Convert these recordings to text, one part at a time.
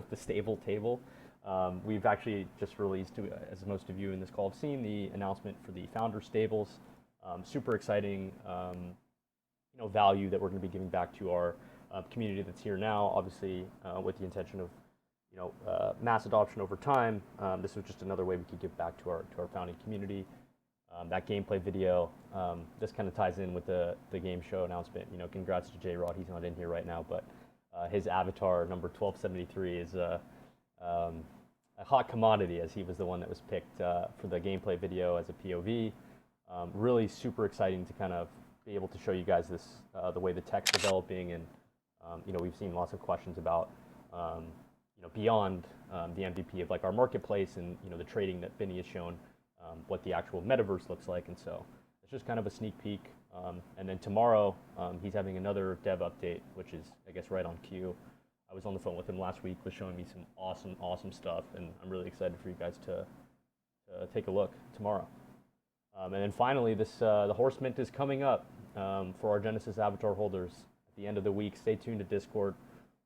the stable table. We've actually just released, as most of you in this call have seen, the announcement for the founder stables. Super exciting, value that we're going to be giving back to our community that's here now. Obviously, with the intention of, mass adoption over time. This was just another way we could give back to our founding community. That gameplay video, this kind of ties in with the game show announcement. Congrats to J Rod. He's not in here right now, but his avatar number 1273 is a hot commodity, as he was the one that was picked for the gameplay video as a POV. Really super exciting to kind of be able to show you guys this, the way the tech's developing, and we've seen lots of questions about beyond the MVP of like our marketplace and the trading that Vinny has shown, what the actual metaverse looks like, and so it's just kind of a sneak peek. And then tomorrow he's having another dev update, which is I guess right on cue. I was on the phone with him last week, was showing me some awesome stuff, and I'm really excited for you guys to take a look tomorrow. And then finally, the Horse Mint is coming up for our Genesis Avatar holders at the end of the week. Stay tuned to Discord.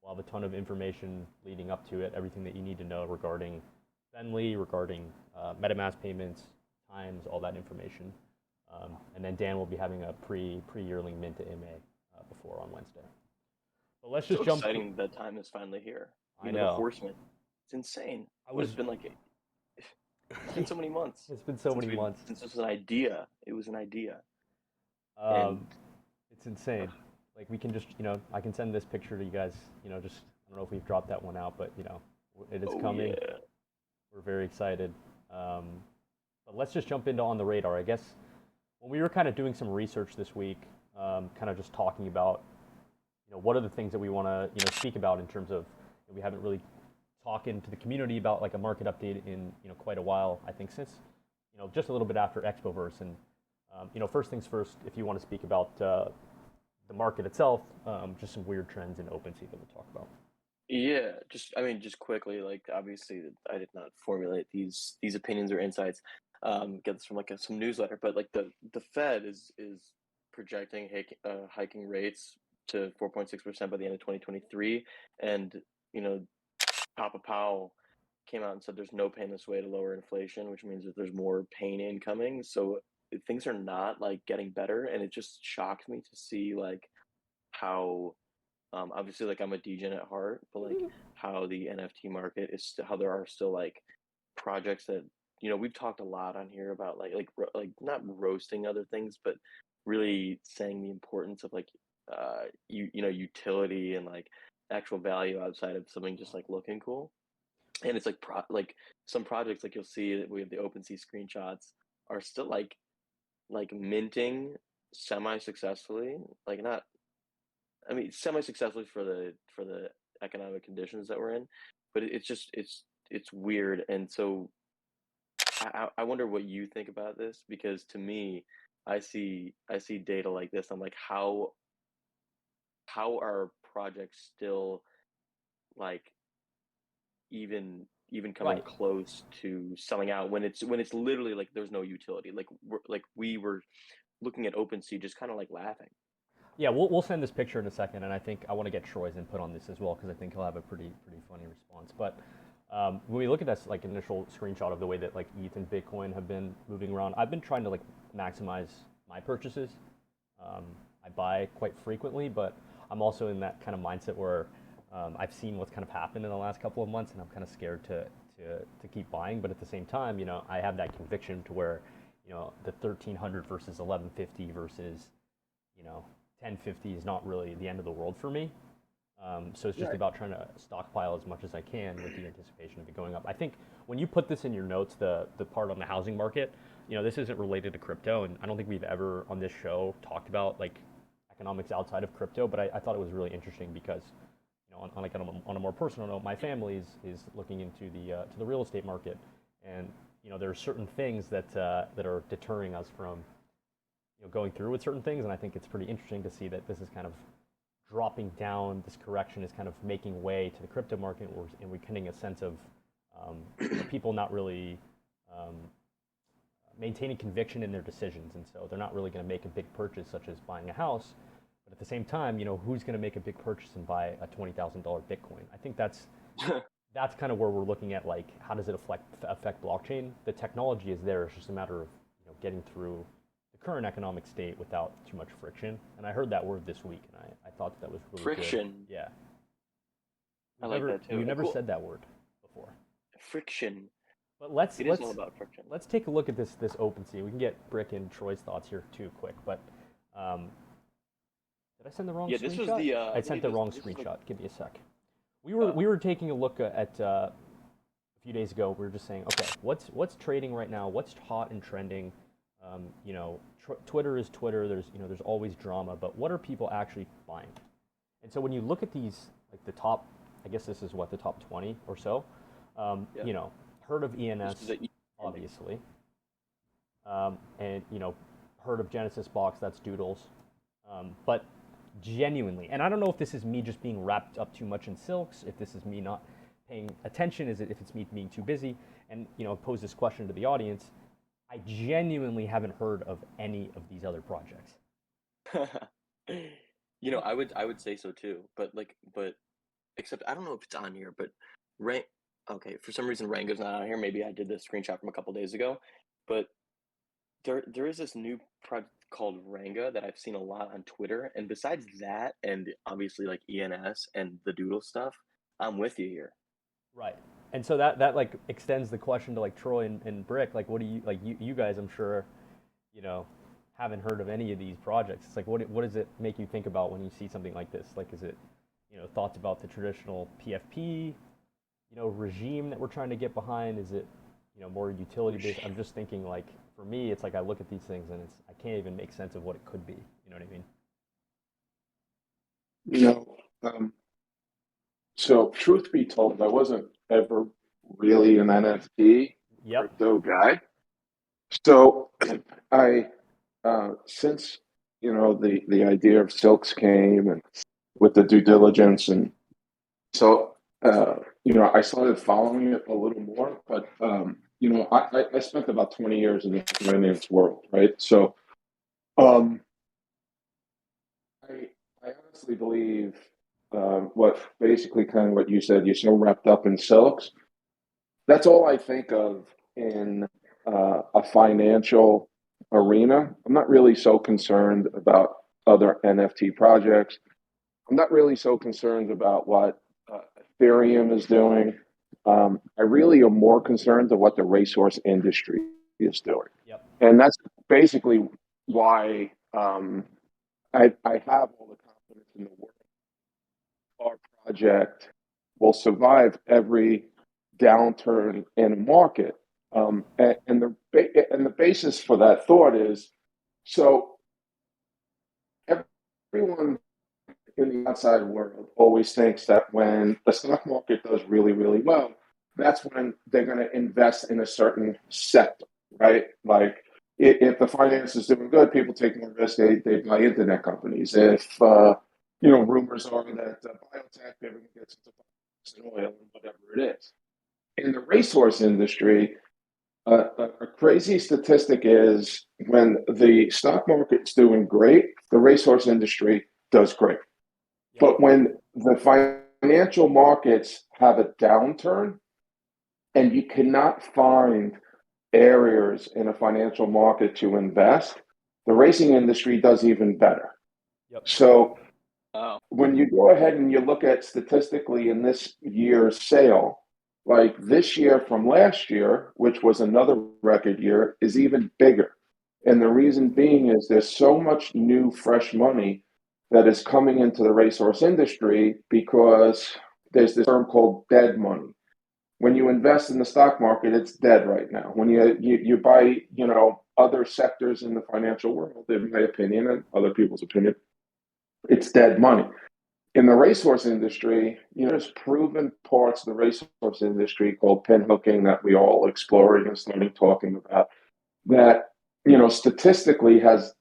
We'll have a ton of information leading up to it, everything that you need to know regarding Bentley, regarding MetaMask payments, times, all that information. And then Dan will be having a pre-yearling mint to MA before on Wednesday. But let's just jump. Exciting that time is finally here. I know. The Horseman. It's insane. It's been like it's been so many months. It's been so many months since this was an idea. It was an idea. It's insane. Like we can just, I can send this picture to you guys. Just I don't know if we've dropped that one out, but it is coming. Yeah. We're very excited. But let's just jump into On the Radar. I guess when we were kind of doing some research this week, kind of just talking about, what are the things that we want to, speak about in terms of, we haven't really talking to the community about like a market update in, quite a while. I think since, just a little bit after Expoverse. And, first things first, if you want to speak about the market itself, just some weird trends in OpenSea that we'll talk about. Yeah, just quickly, like obviously I did not formulate these opinions or insights. Get this from like some newsletter, but like the Fed is projecting hiking rates to 4.6% by the end of 2023, and Papa Powell came out and said there's no painless way to lower inflation, which means that there's more pain incoming. So things are not like getting better, and it just shocked me to see like how obviously like I'm a degen at heart, but like how the NFT market is how there are still like projects that we've talked a lot on here about like not roasting other things, but really saying the importance of like utility and like actual value outside of something just like looking cool. And it's like like some projects, like you'll see that we have the OpenSea screenshots, are still like minting semi-successfully, like not, I mean, semi-successfully for the economic conditions that we're in, but it's weird. And so I wonder what you think about this, because to me, I see data like this. I'm like, how are projects still like even coming close to selling out when it's literally like there's no utility. Like we were looking at OpenSea just kind of like laughing. Yeah, we'll send this picture in a second, and I think I want to get Troy's input on this as well, because I think he'll have a pretty funny response. But when we look at this like initial screenshot of the way that like ETH and Bitcoin have been moving around, I've been trying to like maximize my purchases. I buy quite frequently, but I'm also in that kind of mindset where I've seen what's kind of happened in the last couple of months, and I'm kind of scared to keep buying. But at the same time, I have that conviction to where, the 1300 versus 1150 versus, 1050 is not really the end of the world for me. So it's just about trying to stockpile as much as I can with the anticipation of it going up. I think when you put this in your notes, the part on the housing market, this isn't related to crypto, and I don't think we've ever on this show talked about like economics outside of crypto, but I thought it was really interesting because, on a more personal note, my family is looking into the real estate market, and there are certain things that are deterring us from going through with certain things, and I think it's pretty interesting to see that this is kind of dropping down. This correction is kind of making way to the crypto market, and we're getting a sense of people not really maintaining conviction in their decisions, and so they're not really going to make a big purchase such as buying a house. But at the same time, who's going to make a big purchase and buy a $20,000 Bitcoin? I think that's that's kind of where we're looking at, like, how does it affect blockchain? The technology is there. It's just a matter of getting through the current economic state without too much friction. And I heard that word this week, and I thought that was really good. Friction. Yeah, I like that too. we've never Cool. said that word before. Friction. But let's It is all let's about friction. let's take a look at this OpenSea. We can get Brick and Troy's thoughts here too quick. But um, did I send the wrong Yeah, this was screenshot? the. I I sent believe the this. wrong This is like. screenshot. Give me a sec. We were taking a look at a few days ago. We were just saying, okay, what's trading right now? What's hot and trending? Twitter is Twitter. There's always drama, but what are people actually buying? And so when you look at these, like the top, I guess this is what, the top 20 or so. Yeah. Heard of This ENS, is the. obviously, and heard of Genesis Box. That's Doodles, but genuinely, and I don't know if this is me just being wrapped up too much in silks, if this is me not paying attention, is it if it's me being too busy, and pose this question to the audience. I genuinely haven't heard of any of these other projects. I would say so too, but except I don't know if it's on here, but Rang. Okay, for some reason Rango's not on here. Maybe I did this screenshot from a couple days ago, but there is this new project called Ranga that I've seen a lot on Twitter, and besides that, and obviously like ENS and the Doodle stuff, I'm with you here. Right. And so that like extends the question to like Troy and Brick. Like, what do you like? You guys, I'm sure, you know, haven't heard of any of these projects. It's like, what does it make you think about when you see something like this? Like, is it, thoughts about the traditional PFP, regime that we're trying to get behind? Is it, more utility based? I'm just thinking, like, for me, it's like I look at these things and I can't even make sense of what it could be. You know what I mean? You know, so truth be told, I wasn't ever really an NFT Yep. crypto guy. So I, since the idea of silks came and with the due diligence, and so I started following it a little more. But I spent about 20 years in the finance world, right? So um, I I honestly believe what basically kind of what you said. You're so wrapped up in silks. That's all I think of in a financial arena. I'm not really so concerned about other NFT projects. I'm not really so concerned about what Ethereum is doing. I really am more concerned of what the racehorse industry is doing, Yep. and that's basically why I have all the confidence in the world our project will survive every downturn in a market. And the basis for that thought is so everyone in the outside world always thinks that when the stock market does really, really well, that's when they're going to invest in a certain sector, right? Like if the finance is doing good, people take more risk. They buy internet companies. If rumors are that biotech, everyone gets into finance and oil and whatever it is. In the racehorse industry, a crazy statistic is when the stock market's doing great, the racehorse industry does great. Yep. But when the financial markets have a downturn and you cannot find areas in a financial market to invest, the racing industry does even better. Yep. So Oh, when you go ahead and you look at statistically in this year's sale, like this year from last year, which was another record year, is even bigger. And the reason being is there's so much new, fresh money that is coming into the racehorse industry because there's this term called dead money. When you invest in the stock market, it's dead right now. When you buy, other sectors in the financial world, in my opinion and other people's opinion, it's dead money. In the racehorse industry, there's proven parts of the racehorse industry called pinhooking that we all exploring and starting talking about that, statistically has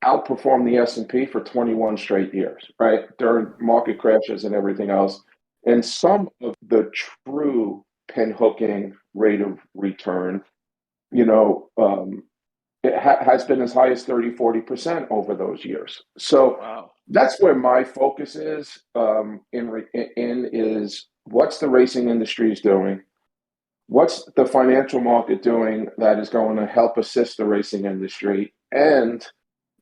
outperformed the S&P for 21 straight years, right? During market crashes and everything else. And some of the true pinhooking rate of return, you know, um, has been as high as 30-40% over those years. So wow. that's where my focus is in is what's the racing industries doing? What's the financial market doing that is going to help assist the racing industry? And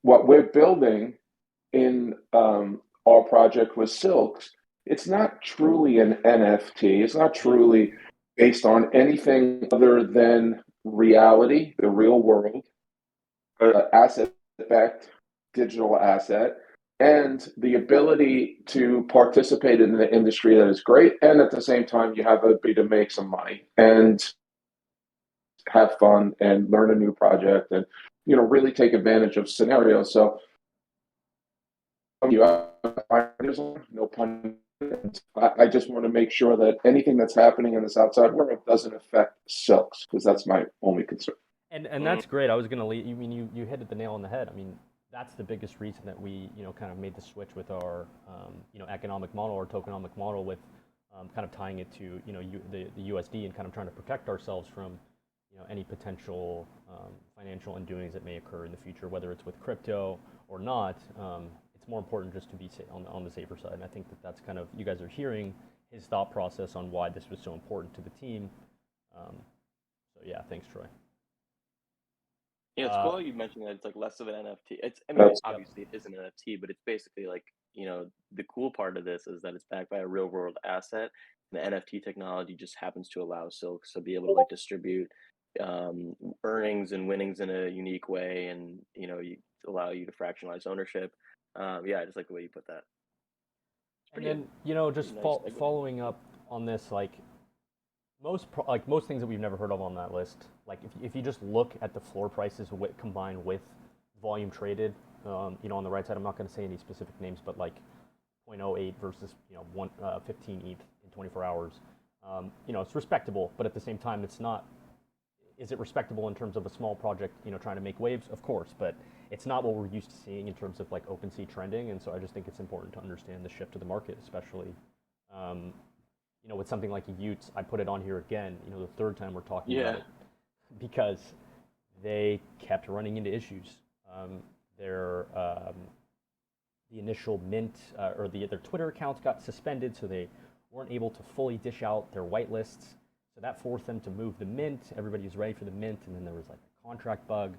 what we're building in our project with Silks, it's not truly an NFT. It's not truly based on anything other than reality, the real world, asset-backed digital asset, and the ability to participate in the industry that is great. And at the same time, you have the ability to make some money and have fun and learn a new project and, really take advantage of scenarios. So you have no pun. I just want to make sure that anything that's happening in this outside world doesn't affect Silks, because that's my only concern. And that's great. I was going to leave. You mean you hit the nail on the head. I mean, that's the biggest reason that we kind of made the switch with our economic model or tokenomic model, with kind of tying it to the USD and kind of trying to protect ourselves from any potential financial undoings that may occur in the future, whether it's with crypto or not. It's more important just to be on the safer side. And I think that's kind of, you guys are hearing his thought process on why this was so important to the team. So yeah, thanks, Troy. Yeah, it's cool you mentioned that it's like less of an NFT. Obviously it is an NFT, but it's basically like, the cool part of this is that it's backed by a real world asset. And the NFT technology just happens to allow Silks to be able to like distribute earnings and winnings in a unique way, and allow you to fractionalize ownership. Yeah, I just like the way you put that. And then just following up on this, like most things that we've never heard of on that list, like if you just look at the floor prices combined with volume traded, on the right side, I'm not going to say any specific names, but like 0.08 versus 15 ETH in 24 hours, it's respectable, but at the same time, it's not. Is it respectable in terms of a small project, trying to make waves? Of course, but it's not what we're used to seeing in terms of like OpenSea trending, and so I just think it's important to understand the shift of the market, especially, with something like Utes. I put it on here again, the third time we're talking about it, because they kept running into issues. The initial mint or their Twitter accounts got suspended, so they weren't able to fully dish out their whitelists. So that forced them to move the mint. Everybody was ready for the mint, and then there was like a contract bug.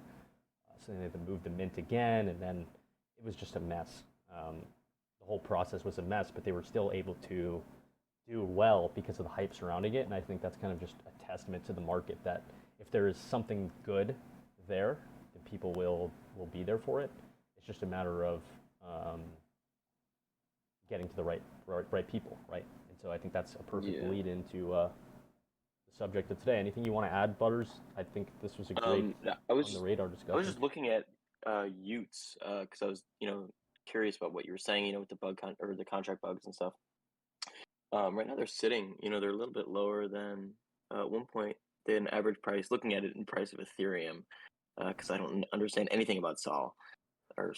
So they had to move the mint again, and then it was just a mess. The whole process was a mess, but they were still able to do well because of the hype surrounding it. And I think that's kind of just a testament to the market that if there is something good there, then people will be there for it. It's just a matter of getting to the right people, right? And so I think that's a perfect lead into the subject of today. Anything you want to add, Butters? I think this was a great on the radar discussion. I was just looking at Utes because I was curious about what you were saying, with the bug or the contract bugs and stuff. Right now they're sitting, they're a little bit lower than at one point than average price. Looking at it in price of Ethereum, because I don't understand anything about Sol, or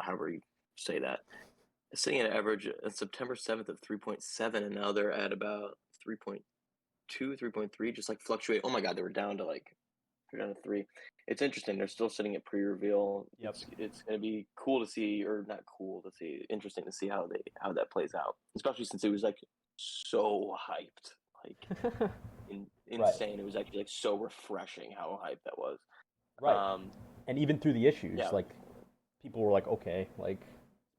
however you say that. It's sitting at average September 7th of 3.7, and now they're at about 3.2, 3.3, just like fluctuate. Oh my God, they're down to 3. It's interesting. They're still sitting at pre-reveal. Yep. It's going to be cool to see, or not cool to see, interesting to see how that plays out, especially since it was so hyped, insane. Right. It was actually so refreshing how hyped that was. Right. And even through the issues, people were like, okay,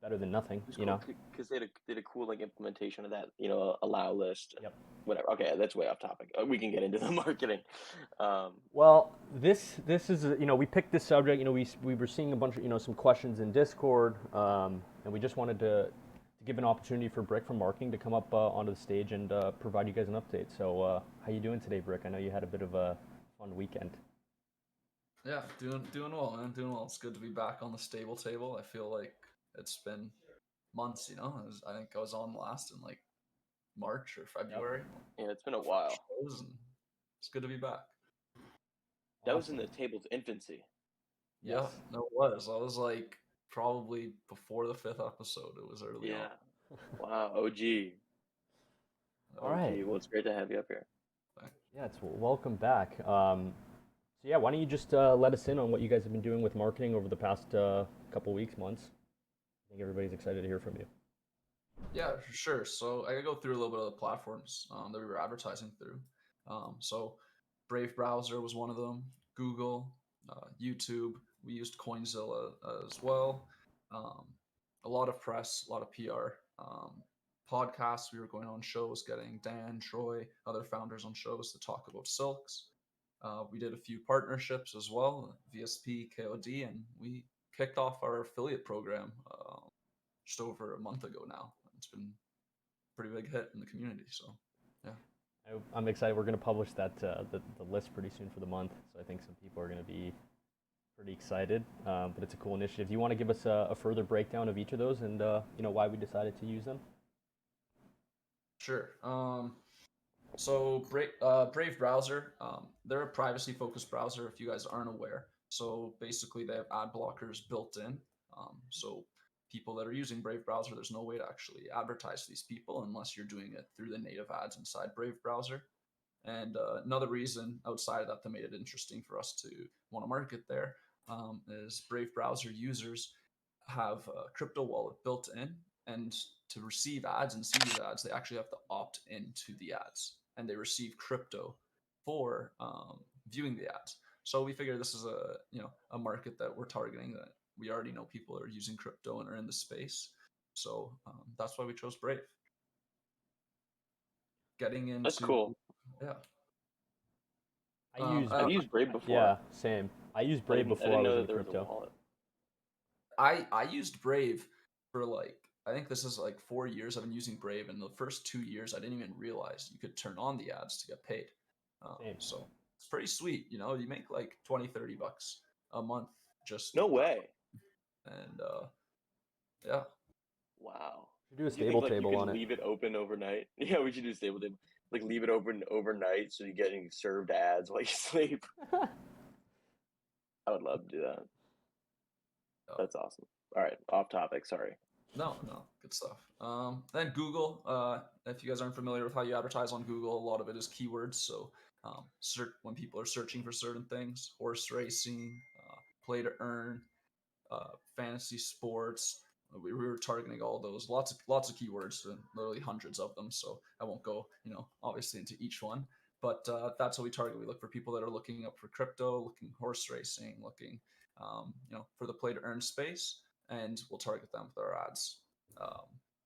better than nothing, because they did a cool implementation of that, allow list. Yep. Whatever. Okay, that's way off topic. We can get into the marketing. Well, this is we picked this subject. We were seeing a bunch of some questions in Discord, and we just wanted to give an opportunity for Brick from marketing to come up onto the stage and provide you guys an update. So how you doing today, Brick? I know you had a bit of a fun weekend. Yeah, doing well, man. Doing well. It's good to be back on the stable table. I feel like it's been months. I think I was on last in March or February. Yeah, it's been a while. It's good to be back. That was in the table's infancy. Yeah, no, it was. I was probably before the 5th episode. It was early on. Wow, OG. All right. Well, it's great to have you up here. Yeah, welcome back. So yeah, why don't you just let us in on what you guys have been doing with marketing over the past couple weeks, months? I think everybody's excited to hear from you. Yeah, for sure. So I gotta go through a little bit of the platforms that we were advertising through. So Brave browser was one of them. Google, YouTube. We used Coinzilla as well. Um, a lot of press, a lot of PR. Podcasts. We were going on shows, getting Dan, Troy, other founders on shows to talk about silks. We did a few partnerships as well, VSP, KOD, and we kicked off our affiliate program just over a month ago now. It's been a pretty big hit in the community. So, yeah. I'm excited. We're going to publish that the list pretty soon for the month, so I think some people are going to be pretty excited. But it's a cool initiative. Do you want to give us a further breakdown of each of those and why we decided to use them? Sure. So Brave browser, they're a privacy-focused browser. If you guys aren't aware, so basically they have ad blockers built in. So people that are using Brave browser, there's no way to actually advertise to these people unless you're doing it through the native ads inside Brave browser. And another reason outside of that that made it interesting for us to want to market there is Brave browser users have a crypto wallet built in, and to receive ads and see these ads, they actually have to opt into the ads, and they receive crypto for viewing the ads. So we figure this is a market that we're targeting, that we already know people are using crypto and are in the space. So that's why we chose Brave. Getting That's into cool. yeah. I've used Brave before. Yeah, same. I used Brave I before didn't I was know in that there was a crypto. wallet. I used Brave for I think this is 4 years I've been using Brave, and the first 2 years I didn't even realize you could turn on the ads to get paid. Same. So it's pretty sweet. You make like 20-30 bucks a month just No with that. way. And yeah. Wow. We should do a Do you think stable like you table could on it. leave it open overnight? Yeah, we should do stable table. Like leave it open overnight so you're getting served ads while you sleep. I would love to do that. That's awesome. All right, off topic. Sorry. No, good stuff. Then Google. If you guys aren't familiar with how you advertise on Google, a lot of it is keywords. So, when people are searching for certain things, horse racing, play to earn, fantasy sports, we were targeting all those. Lots of keywords, and literally hundreds of them. So I won't go, obviously into each one. But that's what we target. We look for people that are looking up for crypto, looking horse racing, looking, for the play to earn space, and we'll target them with our ads.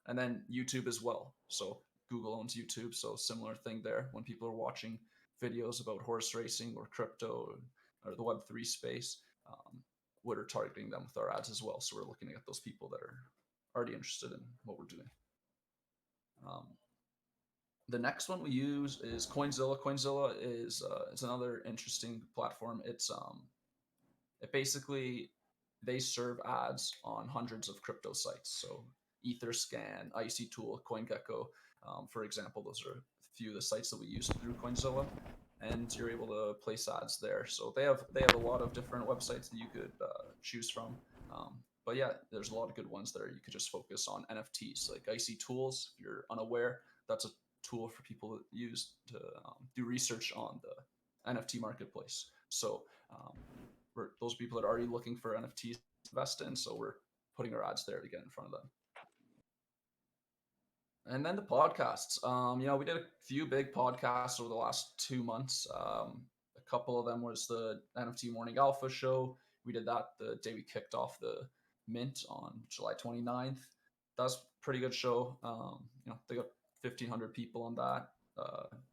And then YouTube as well. So Google owns YouTube, so similar thing there. When people are watching videos about horse racing or crypto or the Web3 space, we're targeting them with our ads as well. So we're looking at those people that are already interested in what we're doing. The next one we use is Coinzilla. Coinzilla is it's another interesting platform. It basically, they serve ads on hundreds of crypto sites. So Etherscan, IC Tool, CoinGecko, for example, those are a few of the sites that we use through Coinzilla, and you're able to place ads there. So they have a lot of different websites that you could choose from. But yeah, there's a lot of good ones there. You could just focus on NFTs, like IC Tools. If you're unaware, that's a tool for people to use to do research on the NFT marketplace. So we're those people that are already looking for NFTs to invest in, so we're putting our ads there to get in front of them. And then the podcasts. We did a few big podcasts over the last 2 months. A couple of them was the NFT Morning Alpha show. We did that the day we kicked off the mint on July 29th. That's a pretty good show. They got 1,500 people on that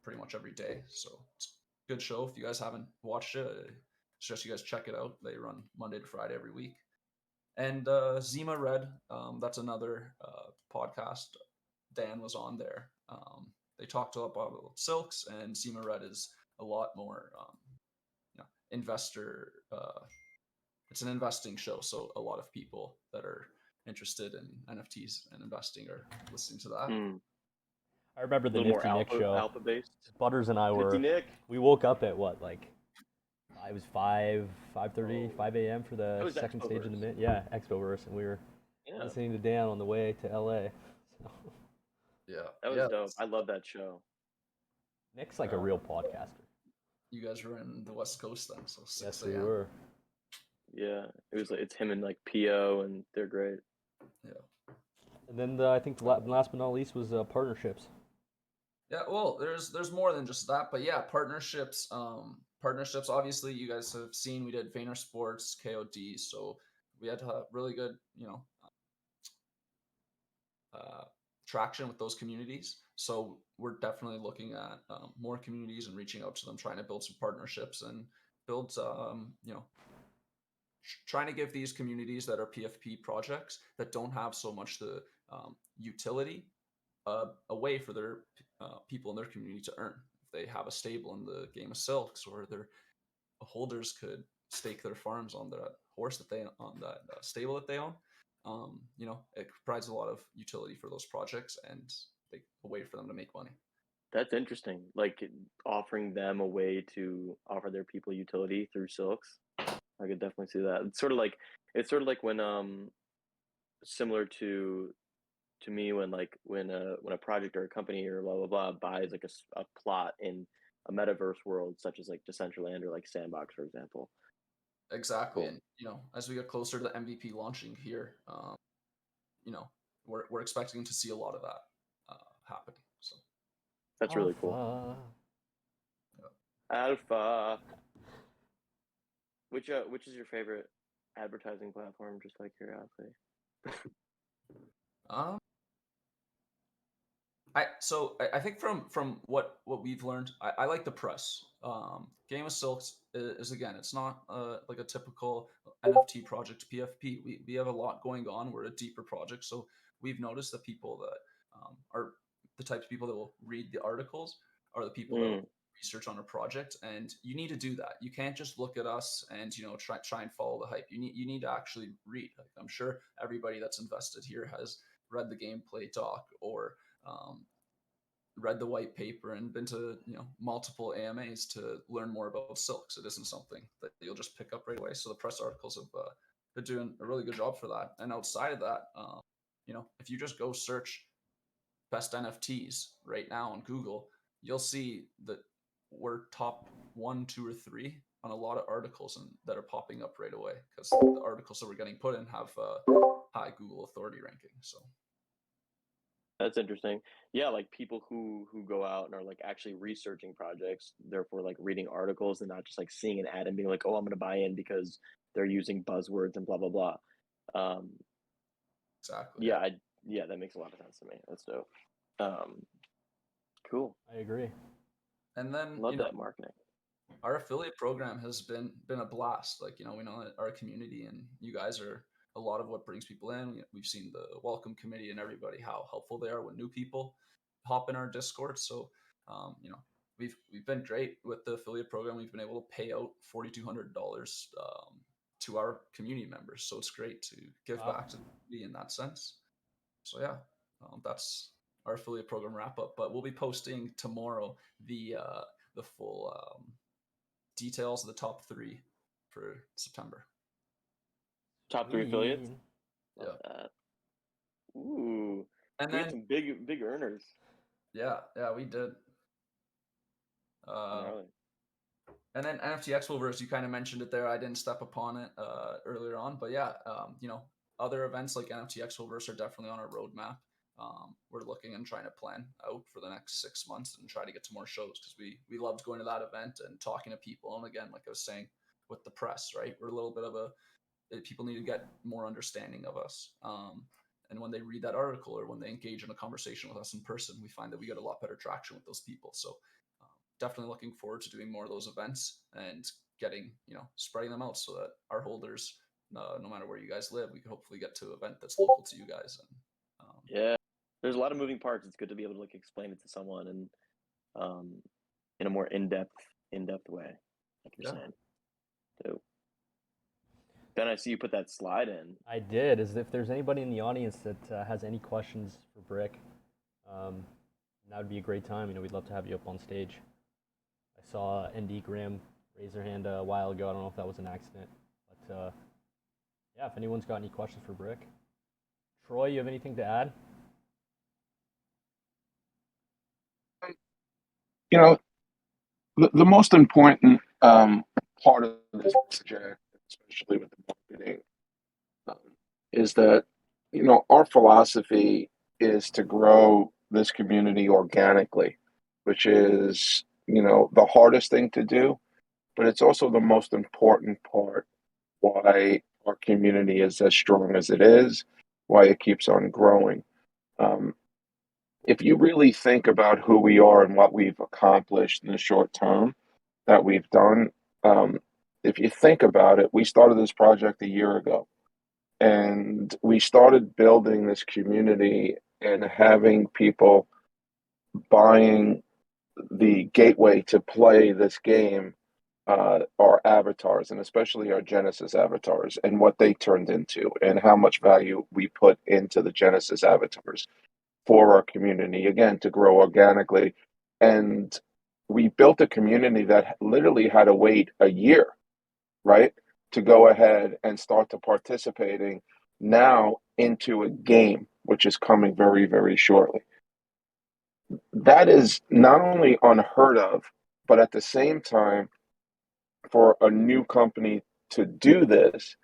pretty much every day. So it's a good show. If you guys haven't watched it, I suggest you guys check it out. They run Monday to Friday every week. And Zima Red, that's another podcast. Dan was on there. They talked a lot about silks, and Zima Red is a lot more investor. It's an investing show, so a lot of people that are interested in NFTs and investing are listening to that. I remember the a little Nifty more Nick show. alpha based. Butters and I Nifty Nick. we woke up at what, like, it was 5:30, 5 a.m. for the second stage of the mint. Yeah, Expoverse, and we were listening to Dan on the way to LA. So. Yeah, that was dope. I love that show. Nick's like a real podcaster. You guys were in the West Coast then, so 6 Yes, a.m. we were. Yeah, it was like it's him and like PO, and they're great. Yeah. And then I think last but not least was partnerships. Yeah, well, there's more than just that, but yeah, partnerships. Partnerships. Obviously, you guys have seen we did Vayner Sports, KOD, so we had to have really good, uh, traction with those communities. So we're definitely looking at more communities and reaching out to them, trying to build some partnerships and build, trying to give these communities that are PFP projects that don't have so much the utility a way for their people in their community to earn. If they have a stable in the game of silks, or their holders could stake their farms on that horse that they on that stable that they own. It provides a lot of utility for those projects and a way for them to make money. That's interesting. Like offering them a way to offer their people utility through silks. I could definitely see that. It's sort of like when similar to me when a project or a company or blah blah blah buys like a plot in a metaverse world such as like Decentraland or like Sandbox, for example. Exactly, Cool. and as we get closer to the MVP launching here, we're expecting to see a lot of that happening. So That's really cool. Alpha. Alpha. Which is your favorite advertising platform? Just out of curiosity. um, I think from what we've learned, I like the press. Game of Silks is again, it's not like a typical NFT project PFP. We have a lot going on. We're a deeper project, so we've noticed that people that are the types of people that will read the articles are the people that will research on a project, and you need to do that. You can't just look at us and try and follow the hype. You need to actually read. Like, I'm sure everybody that's invested here has read the gameplay doc or read the white paper and been to multiple AMAs to learn more about silks. It isn't something that you'll just pick up right away. So the press articles have been doing a really good job for that. And outside of that, if you just go search best NFTs right now on Google, you'll see that we're top 1, 2, or 3 on a lot of articles and that are popping up right away because the articles that we're getting put in have high Google authority ranking. So That's interesting. Yeah, like people who go out and are like actually researching projects, therefore like reading articles and not just like seeing an ad and being like, "Oh, I'm going to buy in because they're using buzzwords and blah blah blah." Um, exactly, yeah, yeah, that makes a lot of sense to me. That's dope. Um, cool. I agree. And then Love that marketing. our affiliate program has been a blast. Like, we know that our community and you guys are a lot of what brings people in. We've seen the welcome committee and everybody, how helpful they are when new people hop in our Discord. So, we've been great with the affiliate program. We've been able to pay out $4,200 to our community members. So it's great to give back to the community in that sense. So yeah, that's our affiliate program wrap up. But we'll be posting tomorrow the full details of the top 3 for September. Top 3 affiliates. Yeah. Love that. Ooh, And we then had some big earners. yeah, we did. Gnarly. And then NFT Expoverse, you kind of mentioned it there. I didn't step upon it earlier on, but yeah, other events like NFT Expoverse are definitely on our roadmap. We're looking and trying to plan out for the next 6 months and try to get to more shows because we loved going to that event and talking to people. And again, like I was saying with the press, right? We're a little bit of people need to get more understanding of us. And when they read that article or when they engage in a conversation with us in person, we find that we get a lot better traction with those people. So definitely looking forward to doing more of those events and getting, spreading them out so that our holders, no matter where you guys live, we can hopefully get to an event that's local to you guys. And yeah, there's a lot of moving parts. It's good to be able to like explain it to someone and in a more in-depth way, like you're saying. So, Ben, I see you put that slide in. I did. As if there's anybody in the audience that has any questions for Brick, that would be a great time. We'd love to have you up on stage. I saw ND Graham raise their hand a while ago. I don't know if that was an accident, but yeah, if anyone's got any questions for Brick. Troy, you have anything to add? The most important part of this project, especially with the marketing, is that our philosophy is to grow this community organically, which is, the hardest thing to do, but it's also the most important part why our community is as strong as it is, why it keeps on growing. Um, if you really think about who we are and what we've accomplished in the short term that we've done, um, if you think about it, we started this project a year ago and we started building this community and having people buying the gateway to play this game, our avatars, and especially our Genesis avatars, and what they turned into, and how much value we put into the Genesis avatars for our community, again, to grow organically. And we built a community that literally had to wait a year, right, to go ahead and start to participating now into a game, which is coming very, very shortly. That is not only unheard of, but at the same time, for a new company to do this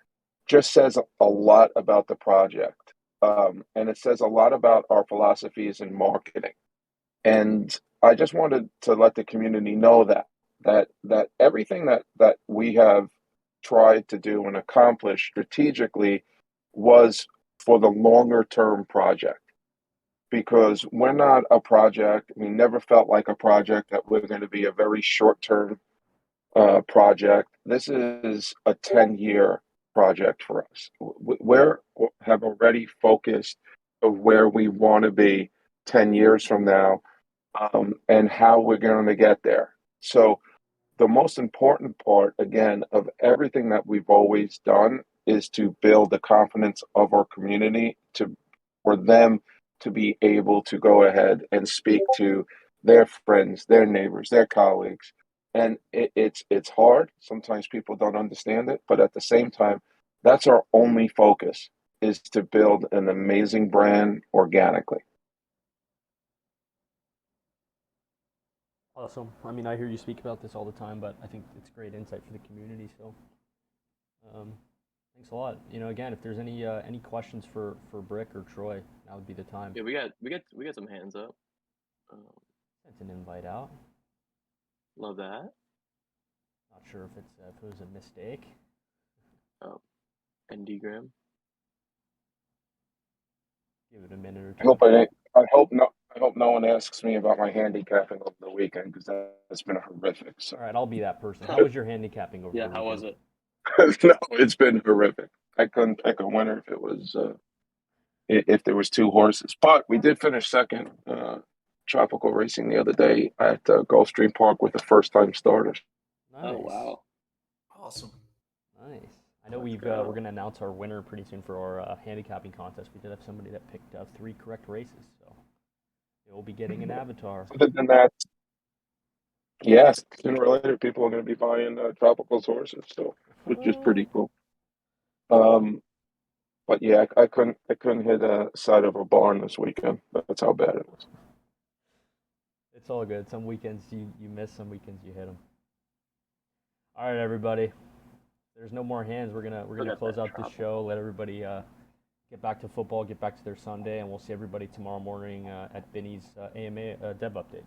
just says a lot about the project. And it says a lot about our philosophies in marketing. And I just wanted to let the community know that everything that we have tried to do and accomplish strategically was for the longer term project, because we're not a project. We never felt like a project that we're going to be a very short term project. This is a 10-year project for us. We have already focused of where we want to be 10 years from now, and how we're going to get there. So the most important part, again, of everything that we've always done is to build the confidence of our community for them to be able to go ahead and speak to their friends, their neighbors, their colleagues. And it's hard. Sometimes people don't understand it, but at the same time, that's our only focus, is to build an amazing brand organically. Awesome. I mean, I hear you speak about this all the time, but I think it's great insight for the community. So, um, thanks a lot. Again, if there's any questions for Brick or Troy, now would be the time. Yeah, we got some hands up. Sent an invite out. Love that. Not sure if it was a mistake. Oh, NDgram. Give it a minute or I two. hope I hope no one asks me about my handicapping over the weekend, because that's been horrific. So All right, I'll be that person. How was your handicapping over Yeah, the how was weekend? it? no, it's been horrific. I couldn't pick a winner if it was if there was two horses, but we did finish second. Tropical racing the other day at Gulfstream Park with the first time starters. Nice. Oh wow. Awesome. Nice. I know Let's we're go. going to announce our winner pretty soon for our handicapping contest. We did have somebody that picked 3 correct races, so you'll be getting an avatar. Other than that, yes, sooner or later people are going to be buying Tropical's horses, so which is pretty cool. Um, but yeah, I couldn't hit a side of a barn this weekend. That's how bad it was. It's all good. Some weekends you miss, some weekends you hit them. All right, everybody. There's no more hands. We're gonna Look at close that out this Tropical. show. Let everybody get back to football, get back to their Sunday, and we'll see everybody tomorrow morning at Benny's AMA Dev Update.